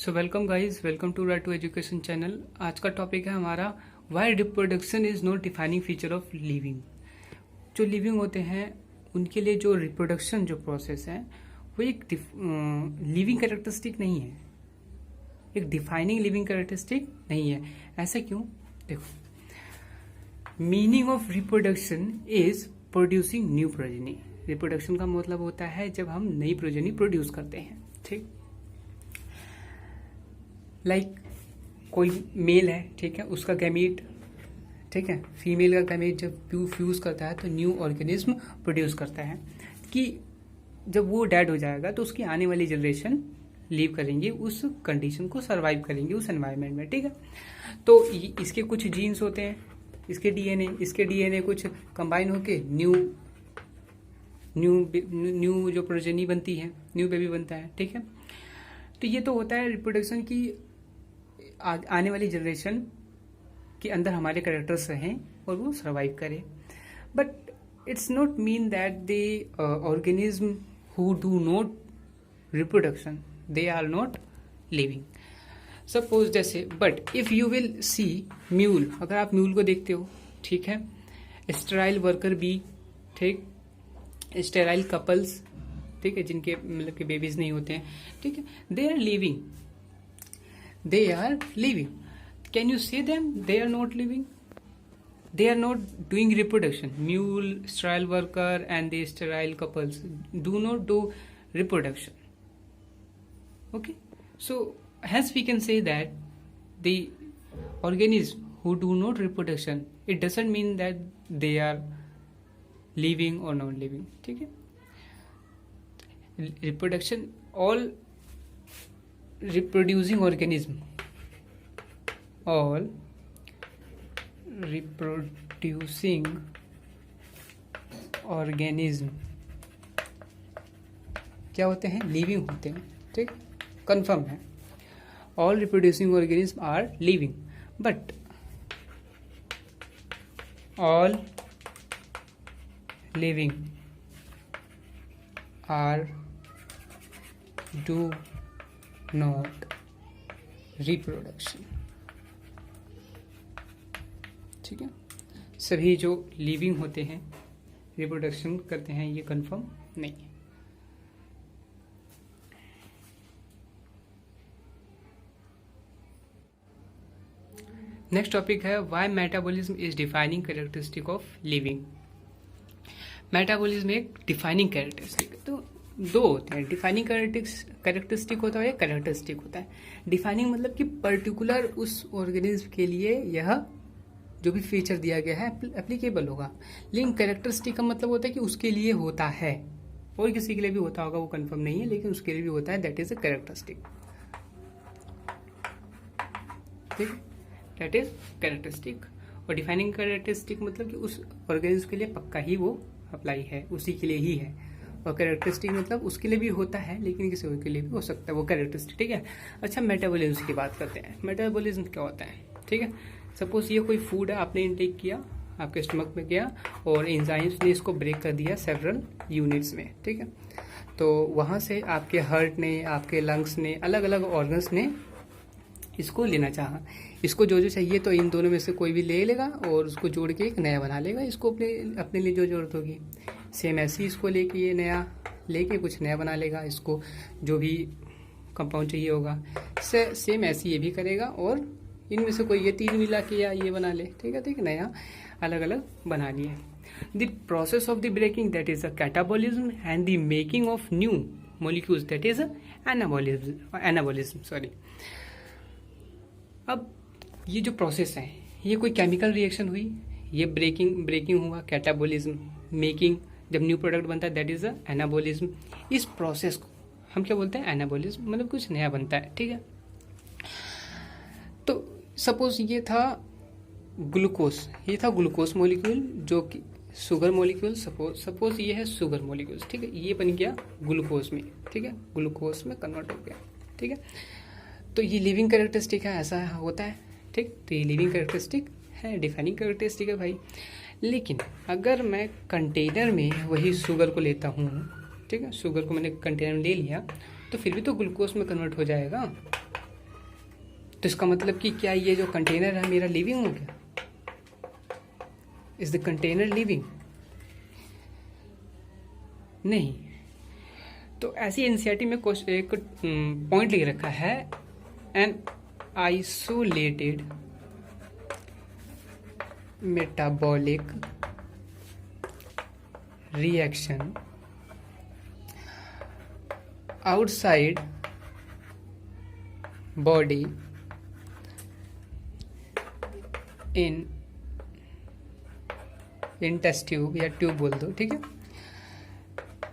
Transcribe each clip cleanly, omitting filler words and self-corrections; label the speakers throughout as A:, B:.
A: So welcome guys, welcome to right to education channel. आज का topic है हमारा why reproduction is not defining feature of living. जो living होते हैं उनके लिए जो रिप्रोडक्शन जो प्रोसेस है वो एक लिविंग कैरेक्टरिस्टिक नहीं है, एक डिफाइनिंग लिविंग कैरेक्टरिस्टिक नहीं है। ऐसा क्यों? देखो, meaning of reproduction is producing new progeny. Reproduction का मतलब होता है जब हम नई प्रोजेनी प्रोड्यूस करते हैं। ठीक, लाइक कोई मेल है, ठीक है, उसका गैमीट, ठीक है, फीमेल का गैमीट जब फ्यूज करता है तो न्यू ऑर्गेनिज्म प्रोड्यूस करता है कि जब वो डेड हो जाएगा तो उसकी आने वाली जनरेशन लीव करेंगे, उस कंडीशन को सरवाइव करेंगे उस एनवायरनमेंट में। ठीक है, तो इसके कुछ जीन्स होते हैं, इसके डीएनए कुछ कंबाइन होके न्यू जो प्रोजेनी बनती है, न्यू बेबी बनता है। ठीक है, तो ये तो होता है रिप्रोडक्शन की आने वाली जनरेशन के अंदर हमारे कैरेक्टर्स रहें और वो सरवाइव करें। But it's not mean that the organism who do not reproduction they are not living. Suppose जैसे, but if you will see mule, अगर आप म्यूल को देखते हो, ठीक है, स्टेराइल वर्कर बी, ठीक, स्टेराइल कपल्स, ठीक है, जिनके मतलब के बेबीज नहीं होते हैं, ठीक है, they are living, they are living. Can you say them they are not living? They are not doing reproduction. Mule, sterile worker and the sterile couples do not do reproduction. Okay, so hence we can say that the organism who do not reproduction, it doesn't mean that they are living or not living. ठीक है, reproduction, all reproducing organism, all reproducing organism क्या होते हैं? Living होते हैं। ठीक, confirm है, all reproducing organism are living, but all living are do not reproduction. ठीक है, सभी जो लिविंग होते हैं रिप्रोडक्शन करते हैं, ये कंफर्म नहीं है। नेक्स्ट टॉपिक है why metabolism is defining characteristic of living. Metabolism एक डिफाइनिंग कैरेक्टरिस्टिक है। तो दो होते हैं, डिफाइनिंग कैरेक्टरिस्टिक होता है, कैरेक्टरिस्टिक होता है। डिफाइनिंग मतलब कि पर्टिकुलर उस ऑर्गेनिज्म के लिए यह जो भी फीचर दिया गया है एप्लीकेबल होगा। लेकिन कैरेक्टरिस्टिक का मतलब होता है कि उसके लिए होता है, और किसी के लिए भी होता होगा वो कंफर्म नहीं है, लेकिन उसके लिए भी होता है, दैट इज अ कैरेक्टरिस्टिक। ठीक, दैट इज कैरेक्टरिस्टिक। और डिफाइनिंग कैरेक्टरिस्टिक मतलब कि उस ऑर्गेनिज्म के लिए पक्का ही वो अप्लाई है, उसी के लिए ही है। और कैरेक्टरिस्टिक मतलब उसके लिए भी होता है लेकिन किसी और के लिए भी हो सकता है वो कैरेक्टरिस्टिक। ठीक है, अच्छा, मेटाबॉलिज्म की बात करते हैं। मेटाबॉलिज्म क्या होता है? ठीक है, सपोज ये कोई फूड है, आपने इनटेक किया, आपके स्टमक में गया और एंजाइम्स ने इसको ब्रेक कर दिया सेवरल यूनिट्स में। ठीक है, तो वहाँ से आपके हार्ट ने, आपके लंग्स ने, अलग अलग ऑर्गन्स ने इसको लेना चाहा। इसको जो जो चाहिए तो इन दोनों में से कोई भी ले लेगा और उसको जोड़ के एक नया बना लेगा, इसको अपने लिए जो जरूरत होगी। सेम ऐसे ही इसको लेके ये नया लेके कुछ नया बना लेगा, इसको जो भी कंपाउंड चाहिए होगा सेम ऐसे ये भी करेगा, और इनमें से कोई ये तीन मिला के या ये बना ले। ठीक है, ठीक, नया अलग अलग बना लिए। The process of the breaking that is a catabolism and the making of new molecules that is anabolism. Sorry, अब ये जो प्रोसेस है, ये कोई केमिकल रिएक्शन हुई, ये ब्रेकिंग हुआ, कैटाबॉलिज्म, मेकिंग, जब न्यू प्रोडक्ट बनता है दैट इज अ एनाबॉलिज्म। इस प्रोसेस को हम क्या बोलते हैं? एनाबॉलिज्म, मतलब कुछ नया बनता है। ठीक है, तो सपोज ये था ग्लूकोज मॉलिक्यूल, जो कि शुगर मॉलिक्यूल, सपोज ये है शुगर मॉलिक्यूल। ठीक है, ये बन गया ग्लूकोज में। ठीक है, ग्लूकोज में कन्वर्ट हो गया। ठीक है, तो ये लिविंग कैरेक्टरिस्टिक है, ऐसा होता है। ठीक, तो ये लिविंग कैरेक्टरिस्टिक है, डिफाइनिंग कैरेक्टरिस्टिक है भाई। लेकिन अगर मैं कंटेनर में वही शुगर को लेता हूँ, ठीक है, शुगर को मैंने कंटेनर में ले लिया, तो फिर भी तो ग्लूकोज में कन्वर्ट हो जाएगा। तो इसका मतलब कि क्या ये जो कंटेनर है मेरा लिविंग हो गया? Is the container living? नहीं। तो ऐसी एनसीईआरटी में एक पॉइंट लिख रखा है, an isolated metabolic reaction outside body in test tube या ट्यूब बोल दो, ठीक है,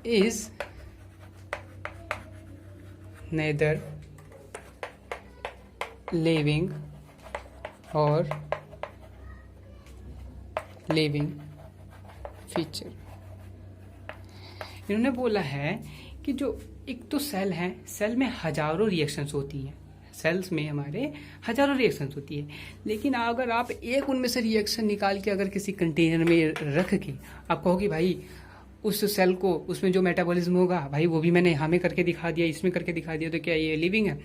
A: इज नेदर लिविंग और लिविंग फीचर। इन्होंने बोला है कि जो एक तो सेल है, सेल में हजारों रिएक्शंस होती हैं, सेल्स में हमारे हजारों रिएक्शंस होती है, लेकिन अगर आप एक उनमें से रिएक्शन निकाल के अगर किसी कंटेनर में रख के आप कहो कि भाई उस सेल को, उसमें जो मेटाबॉलिज्म होगा भाई वो भी मैंने यहाँ में करके दिखा दिया, इसमें करके दिखा दिया, तो क्या ये लिविंग है?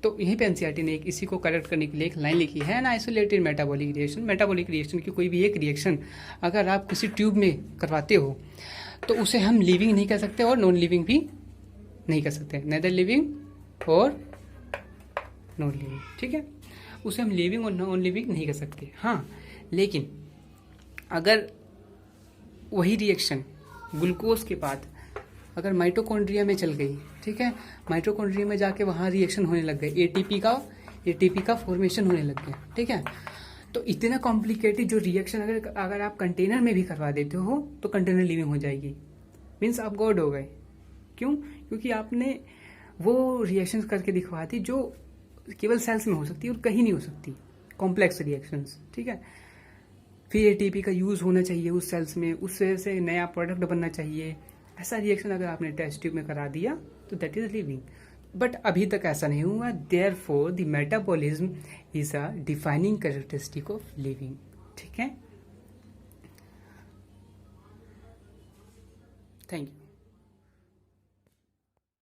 A: तो यहीं पे एनसीईआरटी ने एक इसी को करेक्ट करने के लिए एक लाइन लिखी है, an isolated metabolic reaction. Metabolic reaction की कोई भी एक रिएक्शन अगर आप किसी ट्यूब में करवाते हो तो उसे हम लिविंग नहीं कह सकते और नॉन लिविंग भी नहीं कर सकते, नेदर लिविंग और नॉन लिविंग, ठीक है, उसे हम लिविंग और नॉन लिविंग नहीं कर सकते। हाँ, लेकिन अगर वही रिएक्शन ग्लूकोज के बाद अगर माइटोकॉन्ड्रिया में चल गई, ठीक है, माइटोकॉन्ड्रिया में जाके वहाँ रिएक्शन होने लग गए, एटीपी का फॉर्मेशन होने लग गया, ठीक है, तो इतना कॉम्प्लिकेटेड जो रिएक्शन अगर आप कंटेनर में भी करवा देते हो तो कंटेनर लिविंग हो जाएगी, मीन्स आप गॉड हो गए। क्यों? क्योंकि आपने वो रिएक्शन करके दिखवा दी जो केवल सेल्स में हो सकती है और कहीं नहीं हो सकती, कॉम्प्लेक्स रिएक्शंस, ठीक है। फिर एटीपी का यूज होना चाहिए उस सेल्स में, उस वजह से नया प्रोडक्ट बनना चाहिए। ऐसा रिएक्शन अगर आपने टेस्ट ट्यूब में करा दिया तो दैट इज लिविंग, बट अभी तक ऐसा नहीं हुआ। Therefore the metabolism is a defining characteristic of living, ठीक है। Thank you.